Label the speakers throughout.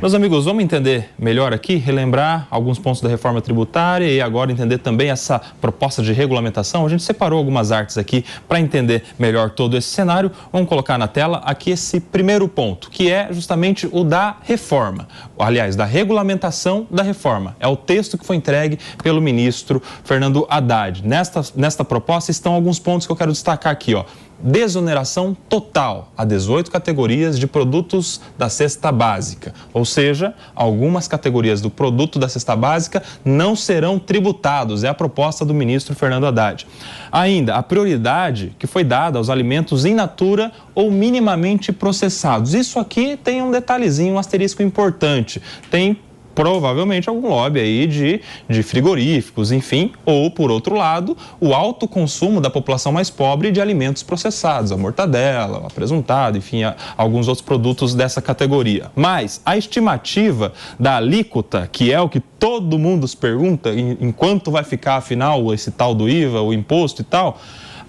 Speaker 1: Meus amigos, vamos entender melhor aqui, relembrar alguns pontos da reforma tributária e agora entender também essa proposta de regulamentação. A gente separou algumas artes aqui para entender melhor todo esse cenário. Vamos colocar na tela aqui esse primeiro ponto, que é justamente o da reforma. Aliás, da regulamentação da reforma. É o texto que foi entregue pelo ministro Fernando Haddad. Nesta proposta estão alguns pontos que eu quero destacar aqui, ó. Desoneração total a 18 categorias de produtos da cesta básica. Ou seja, algumas categorias do produto da cesta básica não serão tributados. É a proposta do ministro Fernando Haddad. Ainda, a prioridade que foi dada aos alimentos in natura ou minimamente processados. Isso aqui tem um detalhezinho, um asterisco importante. Tem provavelmente algum lobby aí de frigoríficos, enfim, ou, por outro lado, o alto consumo da população mais pobre de alimentos processados, a mortadela, a presuntada, enfim, alguns outros produtos dessa categoria. Mas a estimativa da alíquota, que é o que todo mundo se pergunta, em quanto vai ficar, afinal, esse tal do IVA, o imposto e tal,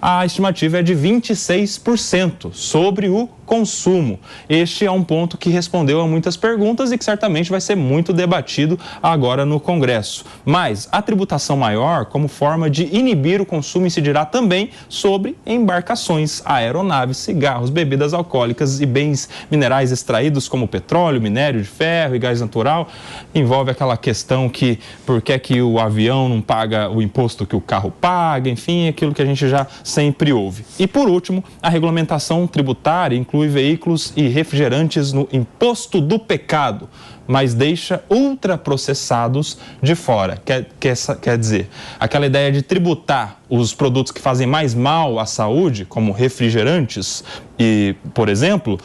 Speaker 1: a estimativa é de 26% sobre o consumo. Este é um ponto que respondeu a muitas perguntas e que certamente vai ser muito debatido agora no Congresso. Mas a tributação maior, como forma de inibir o consumo, incidirá também sobre embarcações, aeronaves, cigarros, bebidas alcoólicas e bens minerais extraídos como petróleo, minério de ferro e gás natural. Envolve aquela questão que por que é que o avião não paga o imposto que o carro paga, enfim, aquilo que a gente já sempre ouve. E por último, a regulamentação tributária inclui veículos e refrigerantes no imposto do pecado, mas deixa ultraprocessados de fora. Quer dizer, aquela ideia de tributar os produtos que fazem mais mal à saúde, como refrigerantes e, por exemplo,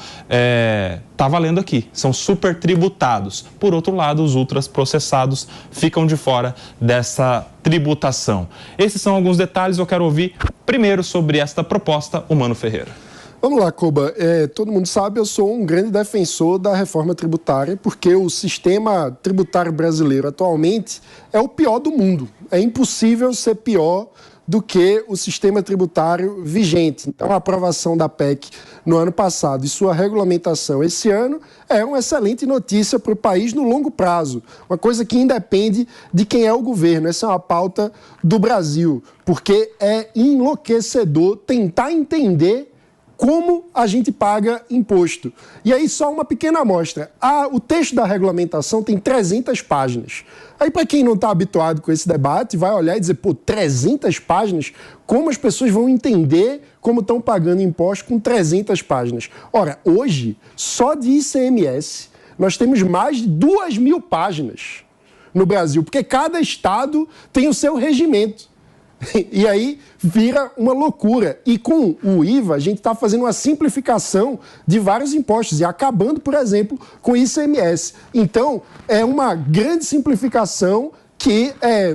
Speaker 1: está valendo aqui, são super tributados. Por outro lado, os ultraprocessados ficam de fora dessa tributação. Esses são alguns detalhes, eu quero ouvir primeiro sobre esta proposta, o Mano Ferreira.
Speaker 2: Vamos lá, Koba. Todo mundo sabe, eu sou um grande defensor da reforma tributária, porque o sistema tributário brasileiro atualmente é o pior do mundo. É impossível ser pior do que o sistema tributário vigente. Então, a aprovação da PEC no ano passado e sua regulamentação esse ano é uma excelente notícia para o país no longo prazo. Uma coisa que independe de quem é o governo. Essa é uma pauta do Brasil, porque é enlouquecedor tentar entender como a gente paga imposto. E aí, só uma pequena amostra. O texto da regulamentação tem 300 páginas. Aí, para quem não está habituado com esse debate, vai olhar e dizer, 300 páginas? Como as pessoas vão entender como estão pagando imposto com 300 páginas? Ora, hoje, só de ICMS, nós temos mais de 2.000 páginas no Brasil, porque cada estado tem o seu regimento. E aí vira uma loucura. E com o IVA, a gente está fazendo uma simplificação de vários impostos e acabando, por exemplo, com o ICMS. Então, é uma grande simplificação que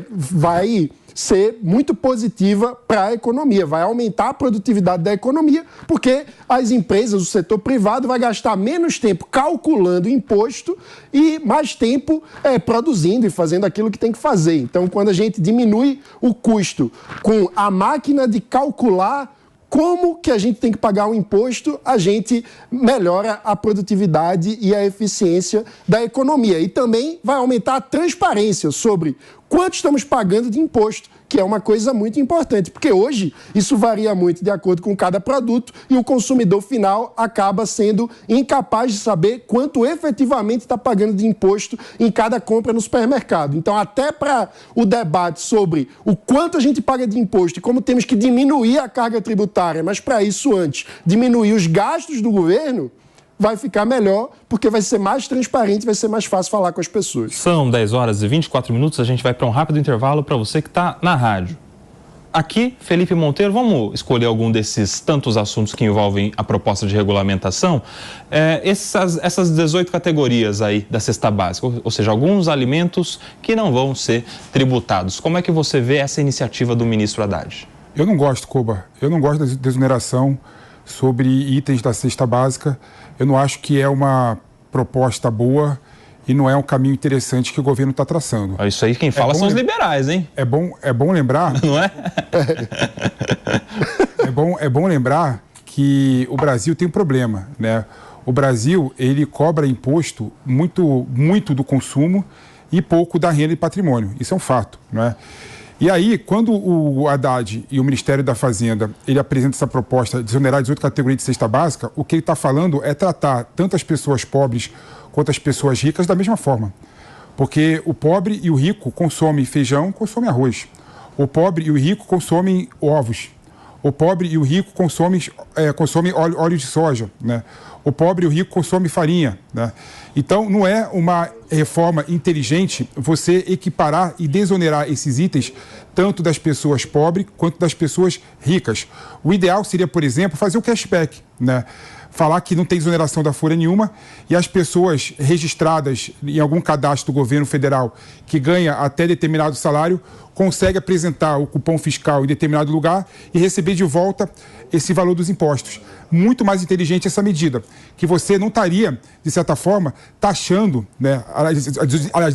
Speaker 2: vai ser muito positiva para a economia, vai aumentar a produtividade da economia, porque as empresas, o setor privado vai gastar menos tempo calculando imposto e mais tempo produzindo e fazendo aquilo que tem que fazer. Então, quando a gente diminui o custo com a máquina de calcular como que a gente tem que pagar o imposto, a gente melhora a produtividade e a eficiência da economia. E também vai aumentar a transparência sobre quanto estamos pagando de imposto, que é uma coisa muito importante, porque hoje isso varia muito de acordo com cada produto e o consumidor final acaba sendo incapaz de saber quanto efetivamente está pagando de imposto em cada compra no supermercado. Então, até para o debate sobre o quanto a gente paga de imposto e como temos que diminuir a carga tributária, mas para isso antes diminuir os gastos do governo, vai ficar melhor, porque vai ser mais transparente, vai ser mais fácil falar com as pessoas.
Speaker 1: São 10 horas e 24 minutos, a gente vai para um rápido intervalo para você que está na rádio. Aqui, Felipe Monteiro, vamos escolher algum desses tantos assuntos que envolvem a proposta de regulamentação. Essas 18 categorias aí da cesta básica, ou seja, alguns alimentos que não vão ser tributados. Como é que você vê essa iniciativa do ministro Haddad?
Speaker 3: Eu não gosto, Koba. Eu não gosto da desoneração sobre itens da cesta básica. Eu não acho que é uma proposta boa e não é um caminho interessante que o governo está traçando.
Speaker 1: Isso aí quem fala são os liberais, hein?
Speaker 3: É bom lembrar...
Speaker 1: Não é?
Speaker 3: É bom lembrar que o Brasil tem um problema, né? O Brasil, ele cobra imposto muito do consumo e pouco da renda e patrimônio. Isso é um fato, não é? E aí, quando o Haddad e o Ministério da Fazenda, ele apresenta essa proposta de desonerar 18 categorias de cesta básica, o que ele está falando é tratar tanto as pessoas pobres quanto as pessoas ricas da mesma forma. Porque o pobre e o rico consomem feijão, consomem arroz. O pobre e o rico consomem ovos. O pobre e o rico consomem óleo de soja, né? O pobre e o rico consomem farinha, né? Então, não é uma reforma inteligente você equiparar e desonerar esses itens tanto das pessoas pobres quanto das pessoas ricas. O ideal seria, por exemplo, fazer o cashback, né? Falar que não tem exoneração da folha nenhuma e as pessoas registradas em algum cadastro do governo federal que ganha até determinado salário consegue apresentar o cupom fiscal em determinado lugar e receber de volta esse valor dos impostos. Muito mais inteligente essa medida, que você não estaria, de certa forma, taxando, né,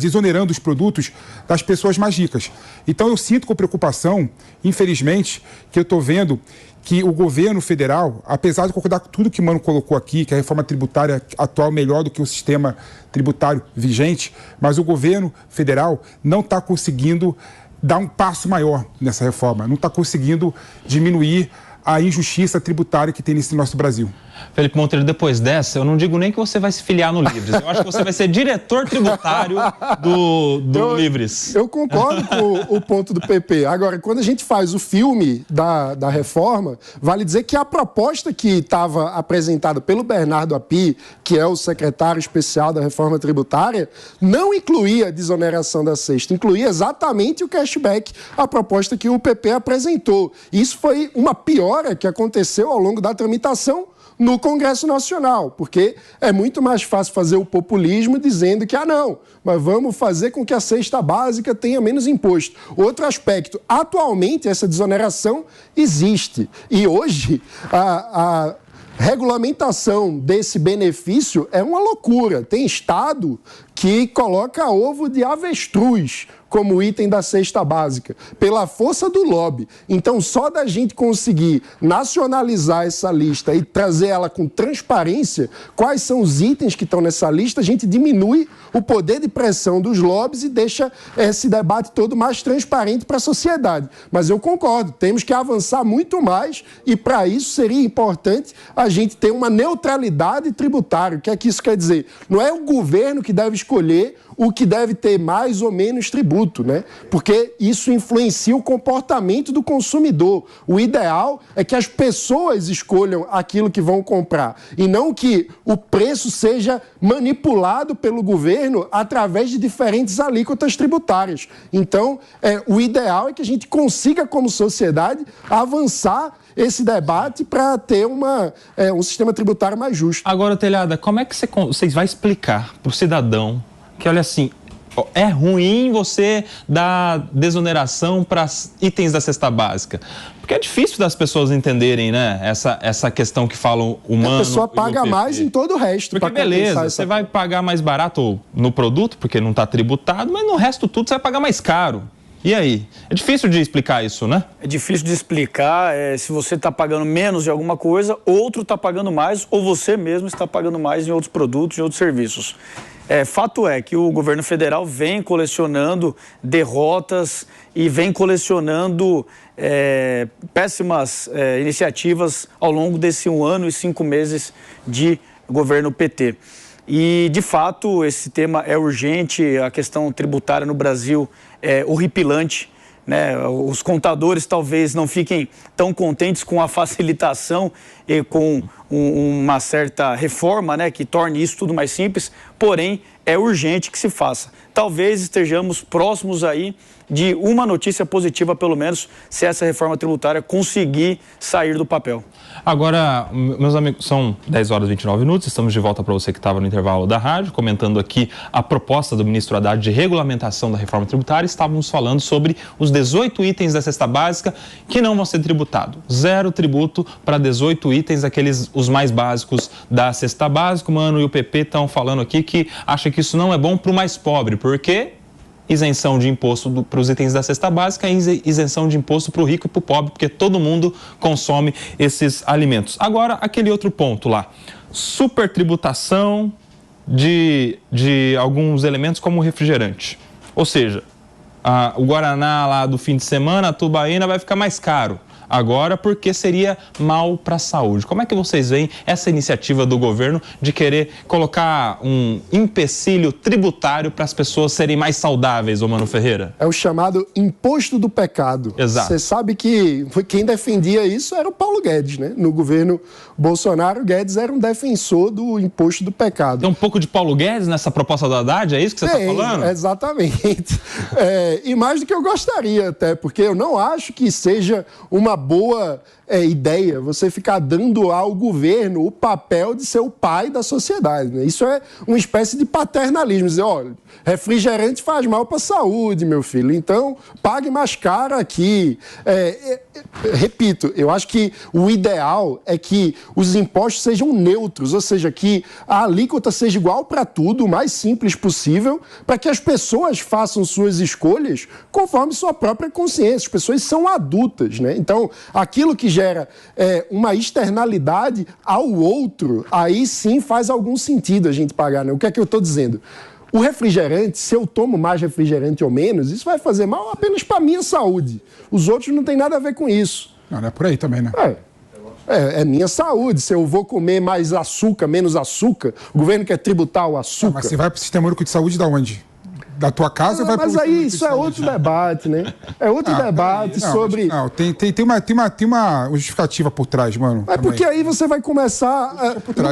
Speaker 3: desonerando os produtos das pessoas mais ricas. Então eu sinto com preocupação, infelizmente, que eu estou vendo que o governo federal, apesar de concordar com tudo que o Mano colocou aqui, que a reforma tributária atual é melhor do que o sistema tributário vigente, mas o governo federal não está conseguindo dar um passo maior nessa reforma, não está conseguindo diminuir a injustiça tributária que tem nesse nosso Brasil.
Speaker 1: Felipe Monteiro, depois dessa, eu não digo nem que você vai se filiar no Livres. Eu acho que você vai ser diretor tributário do Livres.
Speaker 2: Eu concordo com o ponto do PP. Agora, quando a gente faz o filme da reforma, vale dizer que a proposta que estava apresentada pelo Bernardo Api, que é o secretário especial da reforma tributária, não incluía a desoneração da cesta, incluía exatamente o cashback, a proposta que o PP apresentou. Isso foi uma piora que aconteceu ao longo da tramitação no Congresso Nacional, porque é muito mais fácil fazer o populismo dizendo que, não, mas vamos fazer com que a cesta básica tenha menos imposto. Outro aspecto, atualmente essa desoneração existe e hoje a regulamentação desse benefício é uma loucura. Tem estado que coloca ovo de avestruz como item da cesta básica, pela força do lobby. Então, só da gente conseguir nacionalizar essa lista e trazer ela com transparência, quais são os itens que estão nessa lista, a gente diminui o poder de pressão dos lobbies e deixa esse debate todo mais transparente para a sociedade. Mas eu concordo, temos que avançar muito mais e, para isso, seria importante a gente ter uma neutralidade tributária. O que é que isso quer dizer? Não é o governo que deve escolher o que deve ter mais ou menos tributo, né? Porque isso influencia o comportamento do consumidor. O ideal é que as pessoas escolham aquilo que vão comprar e não que o preço seja manipulado pelo governo através de diferentes alíquotas tributárias. Então, o ideal é que a gente consiga, como sociedade, avançar esse debate para ter um sistema tributário mais justo.
Speaker 1: Agora, Telhada, como é que você vai explicar para o cidadão que, olha assim, é ruim você dar desoneração para itens da cesta básica? Porque é difícil das pessoas entenderem, né, essa questão que falam humano.
Speaker 2: A pessoa paga mais em todo o resto.
Speaker 1: Porque beleza, você vai pagar mais barato no produto, porque não está tributado, mas no resto tudo você vai pagar mais caro. E aí? É difícil de explicar isso, né?
Speaker 4: É difícil de explicar se você está pagando menos de alguma coisa, outro está pagando mais, ou você mesmo está pagando mais em outros produtos, em outros serviços. Fato é que o governo federal vem colecionando derrotas e vem colecionando péssimas iniciativas ao longo desse 1 ano e 5 meses de governo PT. E, de fato, esse tema é urgente, a questão tributária no Brasil é horripilante, né? Os contadores talvez não fiquem tão contentes com a facilitação e com uma certa reforma, né, que torne isso tudo mais simples, porém é urgente que se faça. Talvez estejamos próximos aí de uma notícia positiva, pelo menos, se essa reforma tributária conseguir sair do papel.
Speaker 1: Agora, meus amigos, são 10 horas e 29 minutos, estamos de volta para você que estava no intervalo da rádio, comentando aqui a proposta do ministro Haddad de regulamentação da reforma tributária. Estávamos falando sobre os 18 itens da cesta básica que não vão ser tributados. 0 tributo para 18 itens, os mais básicos da cesta básica. O Mano e o PP estão falando aqui que acha que isso não é bom para o mais pobre, porque isenção de imposto para os itens da cesta básica e isenção de imposto para o rico e para o pobre, porque todo mundo consome esses alimentos. Agora, aquele outro ponto lá, supertributação de alguns elementos como o refrigerante. Ou seja, o Guaraná lá do fim de semana, a tubaína vai ficar mais caro agora porque seria mal para a saúde. Como é que vocês veem essa iniciativa do governo de querer colocar um empecilho tributário para as pessoas serem mais saudáveis, ô Mano Ferreira?
Speaker 2: É o chamado imposto do pecado.
Speaker 1: Exato.
Speaker 2: Você sabe que quem defendia isso era o Paulo Guedes, né? No governo Bolsonaro, Guedes era um defensor do imposto do pecado.
Speaker 1: Tem um pouco de Paulo Guedes nessa proposta do Haddad? É isso que você está falando?
Speaker 2: Exatamente. E mais do que eu gostaria até, porque eu não acho que seja uma boa ideia você ficar dando ao governo o papel de ser o pai da sociedade, né? Isso é uma espécie de paternalismo, dizer, olha, refrigerante faz mal para a saúde, meu filho, então pague mais caro aqui. Repito, eu acho que o ideal é que os impostos sejam neutros, ou seja, que a alíquota seja igual para tudo, o mais simples possível, para que as pessoas façam suas escolhas conforme sua própria consciência. As pessoas são adultas, né? Então, aquilo que gera uma externalidade ao outro, aí sim faz algum sentido a gente pagar, né? O que é que eu estou dizendo? O refrigerante, se eu tomo mais refrigerante ou menos, isso vai fazer mal apenas para a minha saúde. Os outros não tem nada a ver com isso.
Speaker 3: Não é por aí também, né?
Speaker 2: É minha saúde. Se eu vou comer mais açúcar, menos açúcar, o governo quer tributar o açúcar.
Speaker 3: Mas você vai para o Sistema Único de Saúde da onde? Da tua casa ou vai para o
Speaker 2: Mas aí isso é outro debate, né? É outro debate sobre...
Speaker 3: Não, tem uma justificativa por trás, mano.
Speaker 2: É porque aí você vai começar...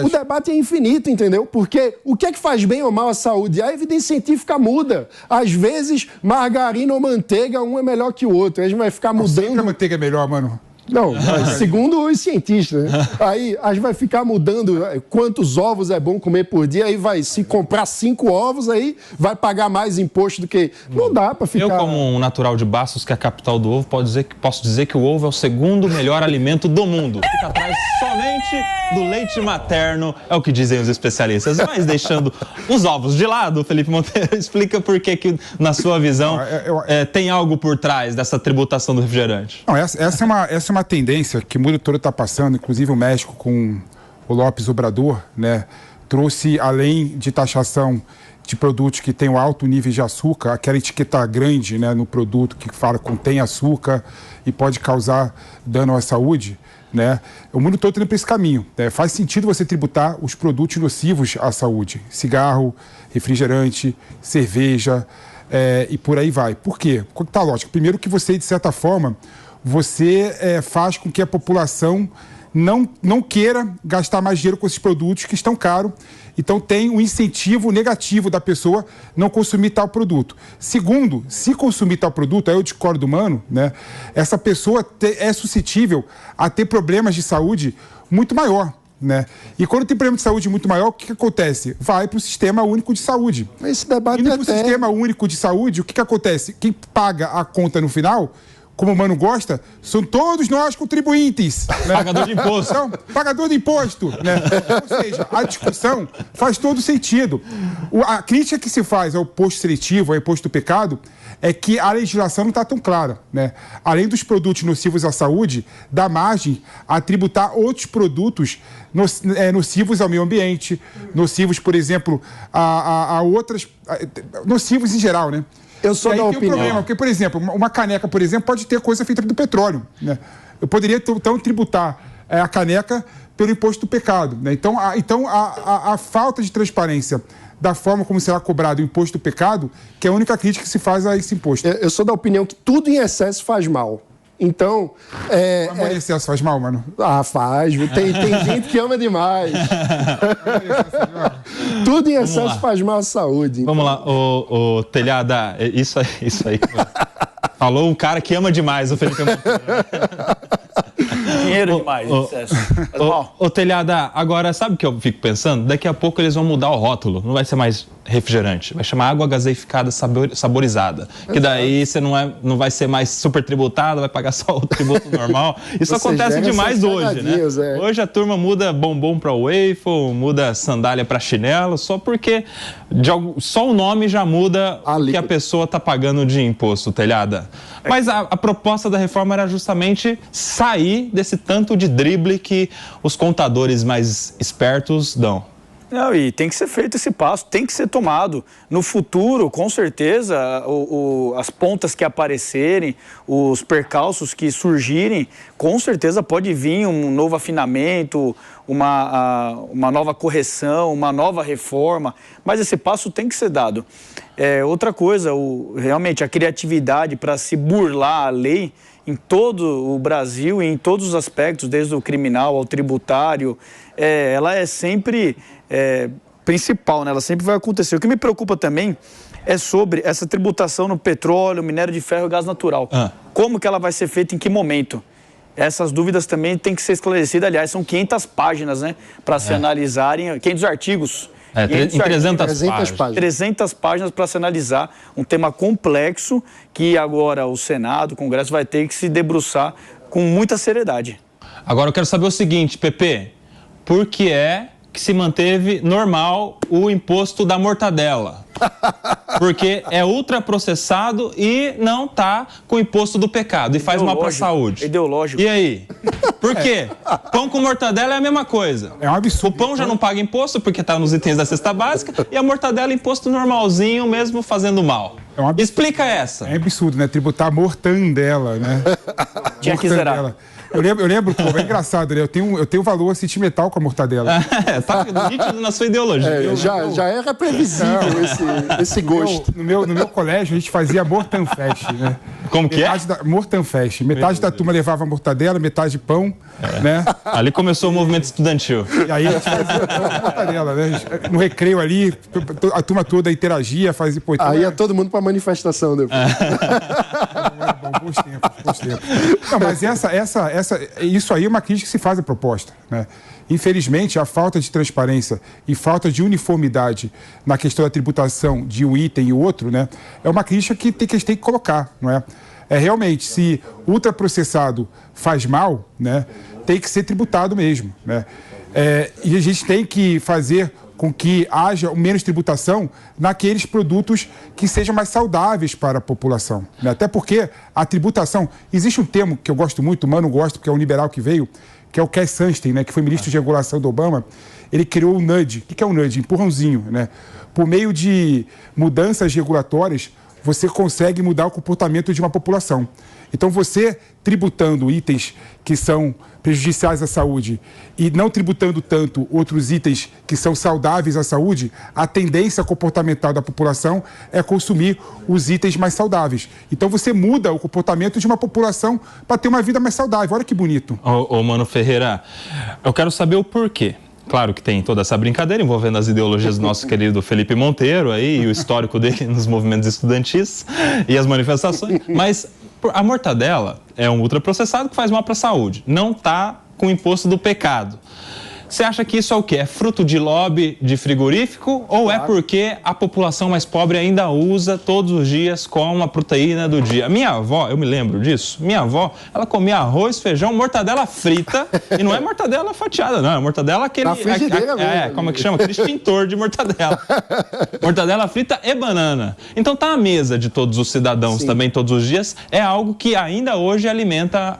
Speaker 2: O debate é infinito, entendeu? Porque o que é que faz bem ou mal à saúde? A evidência científica muda. Às vezes, margarina ou manteiga, um é melhor que o outro. Aí a gente vai ficar mudando...
Speaker 3: Sempre a manteiga é melhor, mano.
Speaker 2: Não, segundo os cientistas, né? Aí a gente vai ficar mudando quantos ovos é bom comer por dia, aí vai se comprar 5 ovos, aí vai pagar mais imposto do que... Não dá para ficar...
Speaker 1: Eu, como um natural de Bastos, que é a capital do ovo, posso dizer que o ovo é o segundo melhor alimento do mundo. Fica atrás somente do leite materno, é o que dizem os especialistas. Mas deixando os ovos de lado, Felipe Monteiro, explica por que na sua visão, tem algo por trás dessa tributação do refrigerante.
Speaker 3: Não, essa é uma tendência que o mundo todo está passando, inclusive o México com o López Obrador, né, trouxe, além de taxação de produtos que têm um alto nível de açúcar, aquela etiqueta grande, né, no produto que fala contém açúcar e pode causar dano à saúde, né, o mundo todo está indo para esse caminho. Né, faz sentido você tributar os produtos nocivos à saúde, cigarro, refrigerante, cerveja e por aí vai. Por quê? Qual que tá a lógica? Primeiro que você, de certa forma, você faz com que a população não queira gastar mais dinheiro com esses produtos que estão caros. Então tem um incentivo negativo da pessoa não consumir tal produto. Segundo, se consumir tal produto, aí eu discordo do Mano, né? Essa pessoa é suscetível a ter problemas de saúde muito maior. Né? E quando tem problema de saúde muito maior, o que acontece? Vai para o Sistema Único de Saúde.
Speaker 2: Esse debate
Speaker 3: indo para o Sistema Único de Saúde, o que acontece? Quem paga a conta no final, como o Mano gosta, são todos nós contribuintes. Né?
Speaker 1: Pagador de imposto.
Speaker 3: Então, pagador de imposto. Né? Ou seja, a discussão faz todo sentido. A crítica que se faz ao imposto seletivo, ao imposto do pecado, é que a legislação não está tão clara. Né? Além dos produtos nocivos à saúde, dá margem a tributar outros produtos nocivos ao meio ambiente, nocivos, por exemplo, a outras... nocivos em geral, né?
Speaker 2: Eu sou da opinião.
Speaker 3: Tem um problema, porque, por exemplo, uma caneca, por exemplo, pode ter coisa feita do petróleo. Né? Eu poderia, então, tributar a caneca pelo imposto do pecado. Né? Então, a falta de transparência da forma como será cobrado o imposto do pecado, que é a única crítica que se faz a esse imposto.
Speaker 2: Eu sou da opinião que tudo em excesso faz mal. Então...
Speaker 3: Amor em excesso faz mal, mano?
Speaker 2: Faz. Tem gente que ama demais. Tudo em excesso faz mal à saúde. Então.
Speaker 1: Vamos lá, o Telhada, isso aí. Falou um cara que ama demais, o Felipe Monteiro.
Speaker 4: Dinheiro demais, excesso.
Speaker 1: Telhada, agora sabe o que eu fico pensando? Daqui a pouco eles vão mudar o rótulo. Não vai ser mais refrigerante, vai chamar água gaseificada saborizada, que daí você não vai ser mais super tributado, vai pagar só o tributo normal. Isso acontece demais hoje, né? Hoje a turma muda bombom para waffle, muda sandália para chinelo, só porque só o nome já muda o que a pessoa está pagando de imposto, Telhada. Mas a proposta da reforma era justamente sair desse tanto de drible que os contadores mais espertos dão.
Speaker 4: Não, e tem que ser feito esse passo, tem que ser tomado. No futuro, com certeza, as pontas que aparecerem, os percalços que surgirem, com certeza pode vir um novo afinamento, uma nova correção, uma nova reforma, mas esse passo tem que ser dado. Outra coisa, realmente a criatividade para se burlar a lei em todo o Brasil e em todos os aspectos, desde o criminal ao tributário, ela é sempre principal, né? Ela sempre vai acontecer. O que me preocupa também é sobre essa tributação no petróleo, minério de ferro e gás natural. Como que ela vai ser feita, em que momento? Essas dúvidas também têm que ser esclarecidas. Aliás, são 500 páginas, né? Para se analisarem, 500 artigos.
Speaker 1: Em 300 páginas.
Speaker 4: 300 páginas para se analisar um tema complexo que agora o Senado, o Congresso vai ter que se debruçar com muita seriedade.
Speaker 1: Agora eu quero saber o seguinte, Pepe, por que é que se manteve normal o imposto da mortadela? Porque é ultraprocessado e não está com o imposto do pecado e faz mal para a saúde.
Speaker 4: Ideológico.
Speaker 1: E aí? Por quê? Pão com mortadela é a mesma coisa.
Speaker 3: É um absurdo.
Speaker 1: O pão já não paga imposto porque está nos itens da cesta básica e a mortadela é imposto normalzinho mesmo fazendo mal. Explica essa.
Speaker 3: É absurdo, né? Tributar mortandela, né?
Speaker 4: Tinha que zerar.
Speaker 3: Eu lembro, pô, é engraçado, né? Eu tenho valor sentimental com a mortadela.
Speaker 1: Tá nítido na sua ideologia.
Speaker 2: Já era previsível esse gosto.
Speaker 3: No meu colégio, a gente fazia Mortanfest, né?
Speaker 1: Como que
Speaker 3: Mortanfest. Metade da turma levava mortadela, metade pão, né?
Speaker 1: Ali começou o movimento estudantil.
Speaker 3: E aí a gente fazia mortadela, né? No recreio ali, a turma toda interagia, fazia... Pô,
Speaker 2: aí ia todo mundo pra manifestação depois.
Speaker 3: Bom, bons tempos. Não, mas isso aí é uma crítica que se faz à proposta, né? Infelizmente, a falta de transparência e falta de uniformidade na questão da tributação de um item e outro, né, é uma crítica que a gente tem que colocar, não é? Realmente, se ultraprocessado faz mal, né, tem que ser tributado mesmo, né? E a gente tem que fazer com que haja menos tributação naqueles produtos que sejam mais saudáveis para a população, né? Até porque a tributação... Existe um termo que eu gosto muito, o Mano gosta, porque é um liberal que veio, que é o Cass Sunstein, né, que foi ministro de regulação do Obama. Ele criou o nudge. O que é o nudge? Empurrãozinho, né? Por meio de mudanças regulatórias, você consegue mudar o comportamento de uma população. Então, você tributando itens que são prejudiciais à saúde e não tributando tanto outros itens que são saudáveis à saúde, a tendência comportamental da população é consumir os itens mais saudáveis. Então, você muda o comportamento de uma população para ter uma vida mais saudável. Olha que bonito.
Speaker 1: Ô, Mano Ferreira, eu quero saber o porquê. Claro que tem toda essa brincadeira envolvendo as ideologias do nosso querido Felipe Monteiro aí, e o histórico dele nos movimentos estudantis e as manifestações, mas a mortadela é um ultraprocessado que faz mal para a saúde, não está com o imposto do pecado. Você acha que isso é o quê? É fruto de lobby de frigorífico ou é porque a população mais pobre ainda usa todos os dias como a proteína do dia? Minha avó, eu me lembro disso, minha avó, ela comia arroz, feijão, mortadela frita e não é mortadela fatiada, não, é mortadela aquele... como é que chama? Aquele extintor de mortadela. Mortadela frita e banana. Então tá à mesa de todos os cidadãos também todos os dias, é algo que ainda hoje alimenta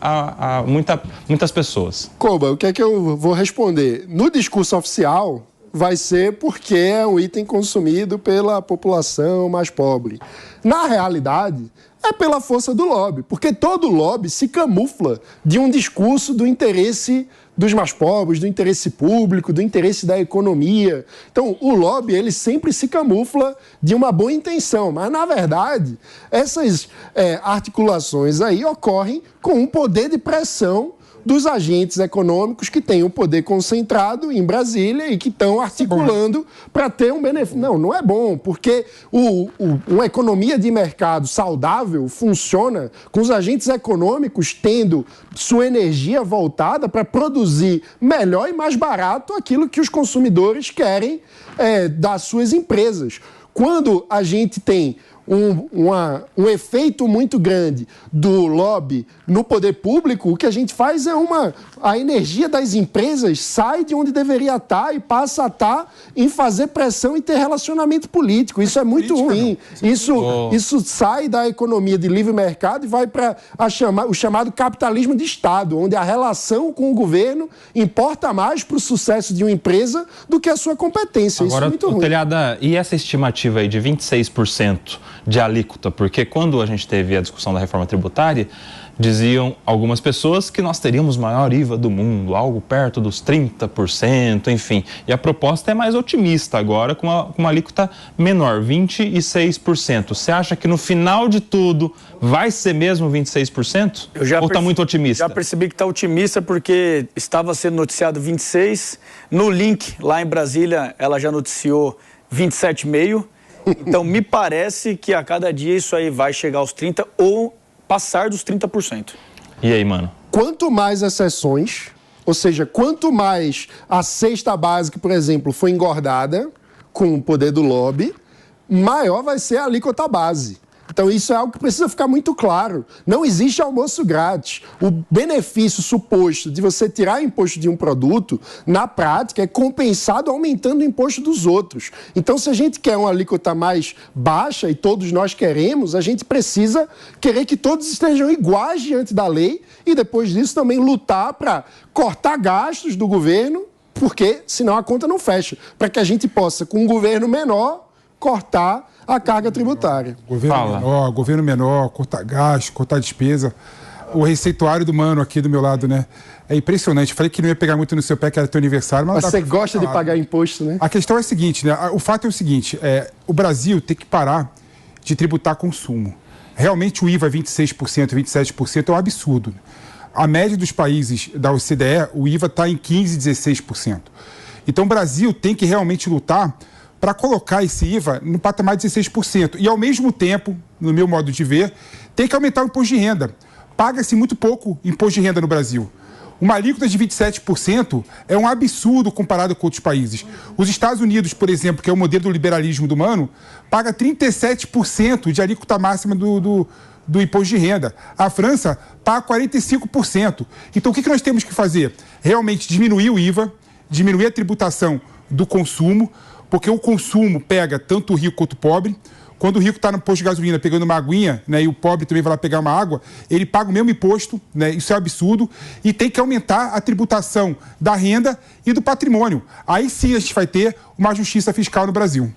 Speaker 1: muitas pessoas.
Speaker 2: Koba, o que é que eu vou responder? No discurso oficial, vai ser porque é um item consumido pela população mais pobre. Na realidade, é pela força do lobby, porque todo lobby se camufla de um discurso do interesse dos mais pobres, do interesse público, do interesse da economia. Então, o lobby, ele sempre se camufla de uma boa intenção, mas, na verdade, essas articulações aí ocorrem com um poder de pressão dos agentes econômicos que têm o poder concentrado em Brasília e que estão articulando para ter um benefício. Não é bom, porque uma economia de mercado saudável funciona com os agentes econômicos tendo sua energia voltada para produzir melhor e mais barato aquilo que os consumidores querem das suas empresas. Quando a gente tem um efeito muito grande do lobby no poder público, o que a gente faz a energia das empresas sai de onde deveria estar e passa a estar em fazer pressão e ter relacionamento político. Isso é muito ruim. Isso sai da economia de livre mercado e vai para o chamado capitalismo de Estado, onde a relação com o governo importa mais para o sucesso de uma empresa do que a sua competência.
Speaker 1: Agora,
Speaker 2: isso é muito ruim.
Speaker 1: Telhada, e essa estimativa aí de 26% de alíquota? Porque quando a gente teve a discussão da reforma tributária, diziam algumas pessoas que nós teríamos o maior IVA do mundo, algo perto dos 30%, enfim. E a proposta é mais otimista agora, com uma alíquota menor, 26%. Você acha que no final de tudo vai ser mesmo 26%? Ou está muito otimista?
Speaker 4: Já percebi que está otimista porque estava sendo noticiado 26%. No link, lá em Brasília, ela já noticiou 27,5%. Então, me parece que a cada dia isso aí vai chegar aos 30% ou passar dos 30%.
Speaker 1: E aí, mano?
Speaker 2: Quanto mais exceções, ou seja, quanto mais a cesta básica, por exemplo, for engordada com o poder do lobby, maior vai ser a alíquota base. Então, isso é algo que precisa ficar muito claro. Não existe almoço grátis. O benefício suposto de você tirar imposto de um produto, na prática, é compensado aumentando o imposto dos outros. Então, se a gente quer uma alíquota mais baixa, e todos nós queremos, a gente precisa querer que todos estejam iguais diante da lei e, depois disso, também lutar para cortar gastos do governo, porque senão a conta não fecha. Para que a gente possa, com um governo menor, cortar a carga tributária.
Speaker 3: Governo menor, cortar gasto, cortar despesa. O receituário do mano aqui do meu lado, né? É impressionante. Eu falei que não ia pegar muito no seu pé, que era teu aniversário.
Speaker 2: Mas você gosta de pagar imposto, né?
Speaker 3: A questão é a seguinte, né? O fato é o seguinte, o Brasil tem que parar de tributar consumo. Realmente o IVA é 26%, 27%, é um absurdo. A média dos países da OCDE, o IVA está em 15%, 16%. Então o Brasil tem que realmente lutar para colocar esse IVA no patamar de 16%. E, ao mesmo tempo, no meu modo de ver, tem que aumentar o imposto de renda. Paga-se muito pouco imposto de renda no Brasil. Uma alíquota de 27% é um absurdo comparado com outros países. Os Estados Unidos, por exemplo, que é o modelo do liberalismo do mano, paga 37% de alíquota máxima do imposto de renda. A França paga 45%. Então, o que nós temos que fazer? Realmente diminuir o IVA, diminuir a tributação do consumo, porque o consumo pega tanto o rico quanto o pobre. Quando o rico está no posto de gasolina pegando uma aguinha, né, e o pobre também vai lá pegar uma água, ele paga o mesmo imposto, né, isso é um absurdo, e tem que aumentar a tributação da renda e do patrimônio. Aí sim a gente vai ter uma justiça fiscal no Brasil.